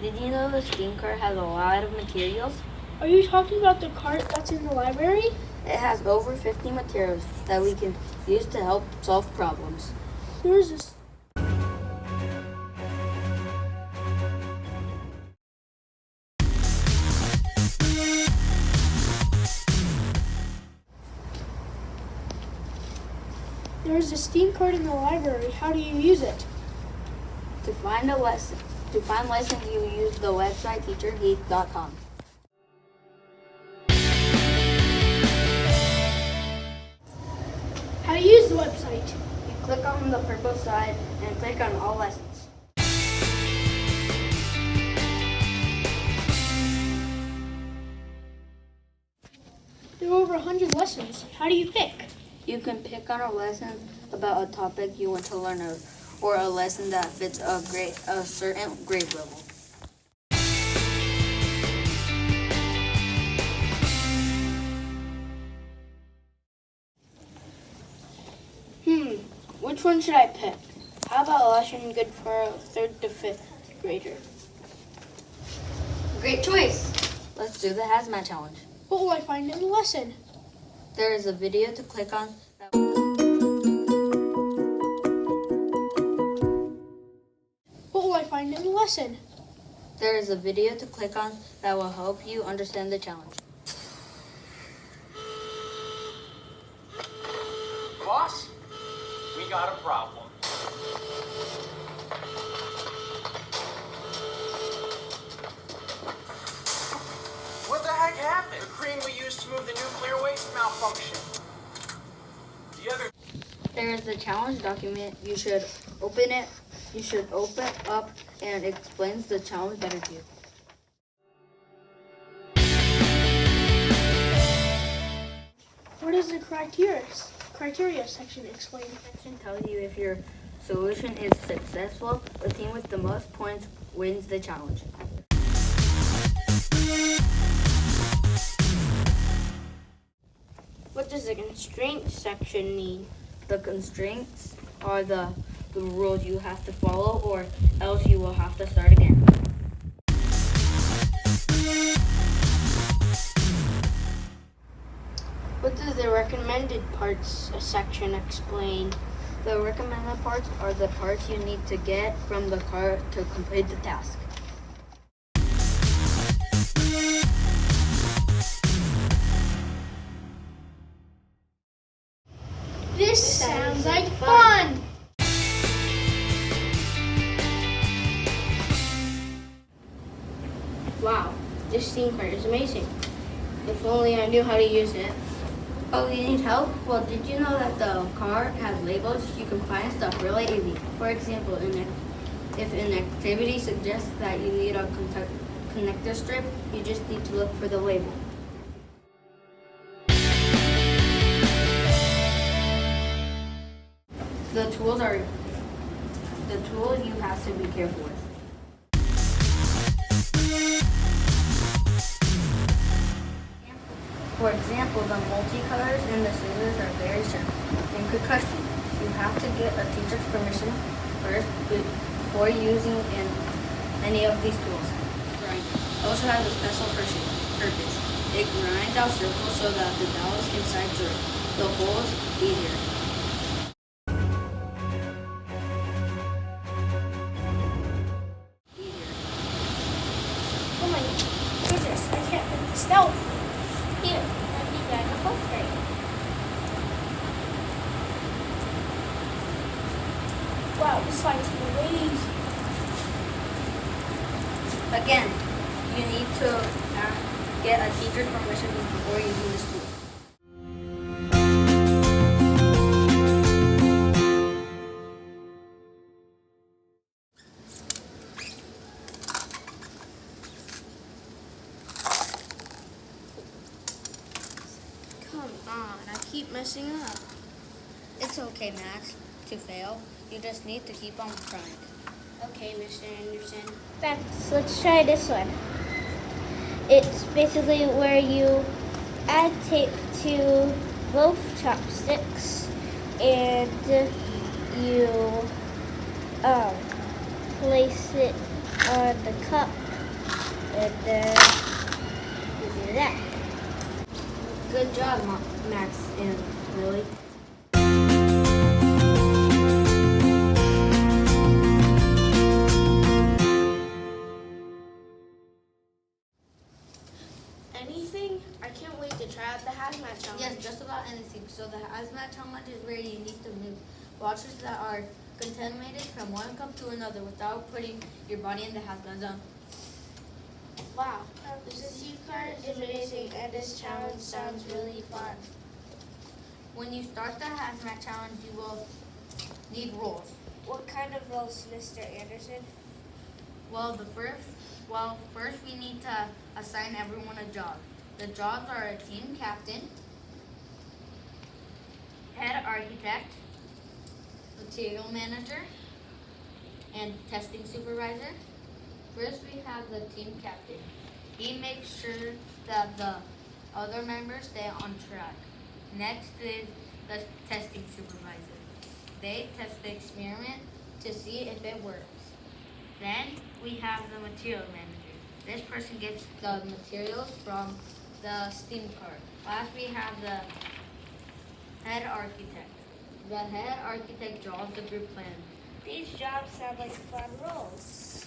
Did you know the steam cart has a lot of materials? Are you talking about the cart that's in the library? It has over 50 materials that we can use to help solve problems. There's this. There's a steam cart in the library. How do you use it? To find lessons, you use the website teachergeek.com. How do you use the website? You click on the purple side and click on all lessons. There are over 100 lessons. How do you pick? You can pick on a lesson about a topic you want to learn or a lesson that fits a certain grade level. Which one should I pick? How about a lesson good for a 3rd to 5th grader? Great choice! Let's do the hazmat challenge. What will I find in the lesson? There is a video to click on. What will I find in the lesson? There is a video to click on that will help you understand the challenge. Boss, we got a problem. What the heck happened? The crane we used to move the nuclear waste malfunctioned. There is a challenge document. You should open it. You should open up and it explains the challenge better to you. What does the criteria section explain? Section tells you if your solution is successful, the team with the most points wins the challenge. What does the constraints section mean? The constraints are the rules you have to follow, or else you will have to start again. What does the recommended parts section explain? The recommended parts are the parts you need to get from the car to complete the task. This sounds like fun! Wow, this steam cart is amazing. If only I knew how to use it. Oh, you need help? Well, did you know that the car has labels? You can find stuff really easy. For example, if an activity suggests that you need a connector strip, you just need to look for the label. The tools you have to be careful with. For example, the multicolors and the scissors are very sharp and could cut you. You have to get a teacher's permission first before using any of these tools. Grinder also has a special purpose. It grinds out circles so that the dowels inside the holes easier. Oh my goodness, I can't fit this out. Here, let me grab a hole for you. Wow, this slide's way easy. Again, you need to get a teacher's permission before using this tool. Come on, I keep messing up. It's okay, Max, to fail. You just need to keep on trying. Okay, Mr. Anderson. Let's try this one. It's basically where you add tape to both chopsticks and you place it on the cup And then you do that. Good job, Max and Lily. Anything? I can't wait to try out the hazmat challenge. Yes, just about anything. So the hazmat challenge is where you need to move waters that are contaminated from one cup to another without putting your body in the hazmat zone. Wow, this sea card is amazing and this challenge sounds really fun. When you start the hazmat challenge, you will need roles. What kind of roles, Mr. Anderson? First we need to assign everyone a job. The jobs are a team captain, head architect, material manager, and testing supervisor. First we have the team captain. He makes sure that the other members stay on track. Next is the testing supervisor. They test the experiment to see if it works. Then we have the material manager. This person gets the materials from the steam card. Last we have the head architect. The head architect draws the group plan. These jobs sound like fun roles.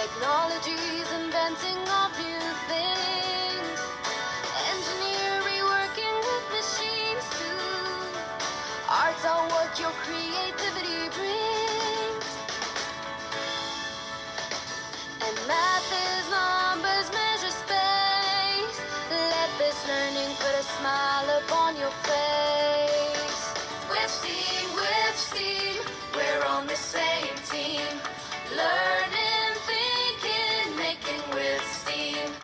Technology's inventing all new things. Engineering working with machines too. Art's all what your creativity brings. And math is numbers, measure space. Let this learning put a smile upon your face.